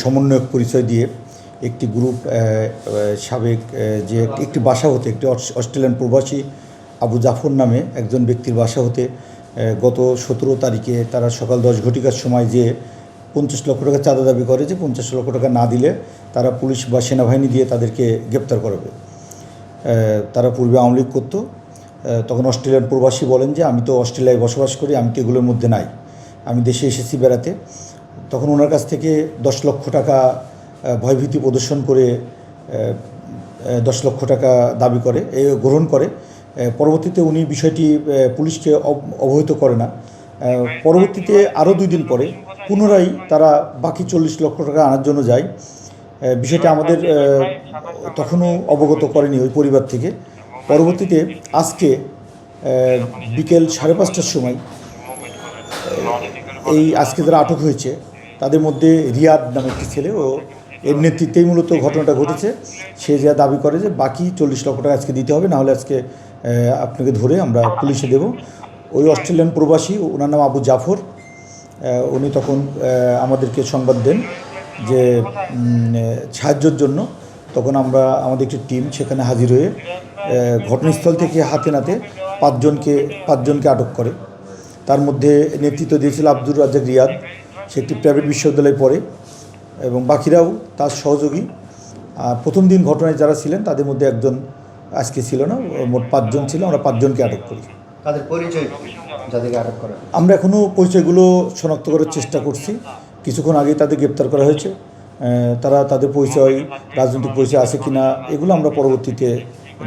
সমন্বয়ক পরিচয় দিয়ে একটি গ্রুপ সাবেক যে একটি বাসা হতে একটি অস্ট্রেলিয়ান প্রবাসী আবু জাফর নামে একজন ব্যক্তির বাসা হতে গত 17 তারিখে তারা সকাল 10 ঘটিকার সময় যে 50 লক্ষ টাকা চাঁদা দাবি করে যে 50 লক্ষ টাকা না দিলে তারা পুলিশ বা সেনাবাহিনী দিয়ে তাদেরকে গ্রেপ্তার করাবে। তারা পূর্বে আওয়ামী লীগ করতো। তখন অস্ট্রেলিয়ান প্রবাসী বলেন যে আমি তো অস্ট্রেলিয়ায় বসবাস করি, আমি তো এগুলোর মধ্যে নাই, আমি দেশে এসেছি বেড়াতে। তখন ওনার কাছ থেকে 10 লক্ষ টাকা ভয়ভীতি প্রদর্শন করে 10 লক্ষ টাকা দাবি করে, গ্রহণ করে। পরবর্তীতে উনি বিষয়টি পুলিশকে অবহিত করে না। পরবর্তীতে আরও 2 দিন পরে পুনরায় তারা বাকি 40 লক্ষ টাকা আনার জন্য যায়। বিষয়টা আমাদের তখনও অবগত করেনি ওই পরিবার থেকে। পরবর্তীতে আজকে বিকেল 5:30টার সময় এই আজকে যারা আটক হয়েছে তাদের মধ্যে রিয়াদ নামে একটি ছেলে, ও এর নেতৃত্বেই মূলত ঘটনাটা ঘটেছে। সে যা দাবি করে যে বাকি 40 লক্ষ টাকা আজকে দিতে হবে, নাহলে আজকে আপনাকে ধরে আমরা পুলিশে দেব। ওই অস্ট্রেলিয়ান প্রবাসী, ওনার নাম আবু জাফর, উনি তখন আমাদেরকে সংবাদ দেন যে সাহায্যের জন্য। তখন আমরা আমাদের একটি টিম সেখানে হাজির হয়ে ঘটনাস্থল থেকে হাতে নাতে 5জনকে আটক করে। তার মধ্যে নেতৃত্ব দিয়েছিল আব্দুর রাজ্জাক রিয়াদ, সে একটি প্রাইভেট বিশ্ববিদ্যালয়ে পড়ে, এবং বাকিরাও তার সহযোগী। প্রথম দিন ঘটনায় যারা ছিলেন তাদের মধ্যে একজন আজকে ছিল না, মোট 5জন ছিল। আমরা 5জনকে আটক করি। তাদের পরিচয় যাদেরকে আটক করা, আমরা এখনও পরিচয়গুলো শনাক্ত করার চেষ্টা করছি। কিছুক্ষণ আগেই তাদের গ্রেপ্তার করা হয়েছে। তারা তাদের পরিচয়, রাজনৈতিক পরিচয় আছে কিনা, এগুলো আমরা পরবর্তীতে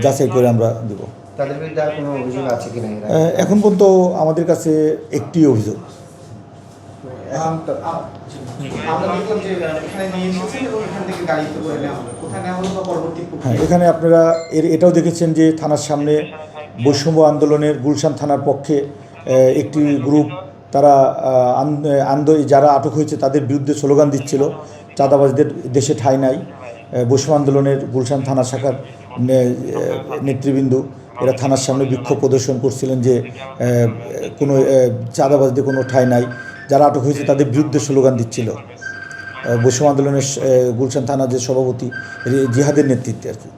যাচাই করে আমরা দেব। তাদের বিরুদ্ধে আর কোনো অভিযোগ আছে কিনা? এখন পর্যন্ত আমাদের কাছে একটি অভিযোগ। হ্যাঁ, এখানে আপনারা এটাও দেখেছেন যে থানার সামনে বৈষম্য আন্দোলনের গুলশান থানার পক্ষে একটি গ্রুপ, তারা যারা আটক হয়েছে তাদের বিরুদ্ধে স্লোগান দিচ্ছিল, চাঁদাবাজদের দেশে ঠাঁই নাই। বৈষম্য আন্দোলনের গুলশান থানা শাখার নেতৃবৃন্দ এরা থানার সামনে বিক্ষোভ প্রদর্শন করছিলেন যে কোনো চাঁদাবাজদের কোনো ঠাঁই নাই। যারা আটক হয়েছে তাদের বিরুদ্ধে স্লোগান দিচ্ছিল বৈষম্য আন্দোলনের গুলশান থানার যে সভাপতি জিহাদের নেতৃত্বে আর কি।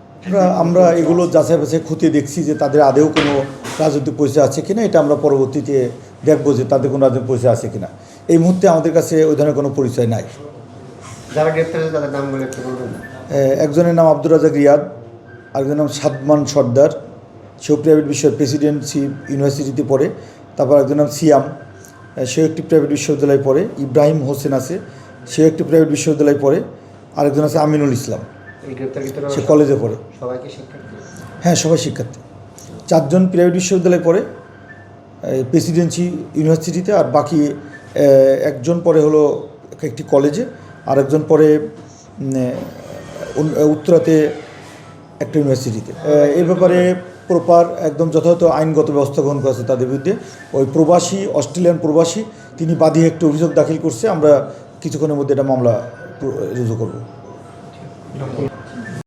আমরা এগুলো যাচাই বাছাই খতিয়ে দেখছি যে তাদের আদেও কোনো রাজনৈতিক পরিচয় আছে কিনা। এটা আমরা পরবর্তীতে দেখবো যে তাদের কোনো রাজনৈতিক পরিচয় আছে কিনা। এই মুহূর্তে আমাদের কাছে ওই ধরনের কোনো পরিচয় নাই। যারা গ্রেপ্তার হয়েছে তাদের নামগুলো একটু বলবেন? একজনের নাম আব্দুর রাজ্জাক রিয়াদ, আরেকজনের নাম সাদমান সর্দার, সেও প্রাইভেট প্রেসিডেন্সি ইউনিভার্সিটিতে পড়ে। তারপর একজনের নাম সিয়াম, সেও একটি প্রাইভেট বিশ্ববিদ্যালয়ে পড়ে। ইব্রাহিম হোসেন আছে, সেও একটি প্রাইভেট বিশ্ববিদ্যালয়ে পড়ে। আরেকজন আছে আমিনুল ইসলাম, সে কলেজে পড়ে। সবাইকে শিক্ষার্থী? হ্যাঁ, সবাই শিক্ষার্থী। 4জন প্রাইভেট বিশ্ববিদ্যালয়ে পড়ে প্রেসিডেন্সি ইউনিভার্সিটিতে, আর বাকি একজন পড়ে হলো একটি কলেজে, আর একজন পড়ে উত্তরাতে একটা ইউনিভার্সিটিতে। এ ব্যাপারে প্রপার একদম যথাযথ আইনগত ব্যবস্থা গ্রহণ করা আছে তাদের বিরুদ্ধে। ওই প্রবাসী, অস্ট্রেলিয়ান প্রবাসী, তিনি বাদী একটা অভিযোগ দাখিল করছে। আমরা কিছুক্ষণের মধ্যে এটা মামলা রুজু করব।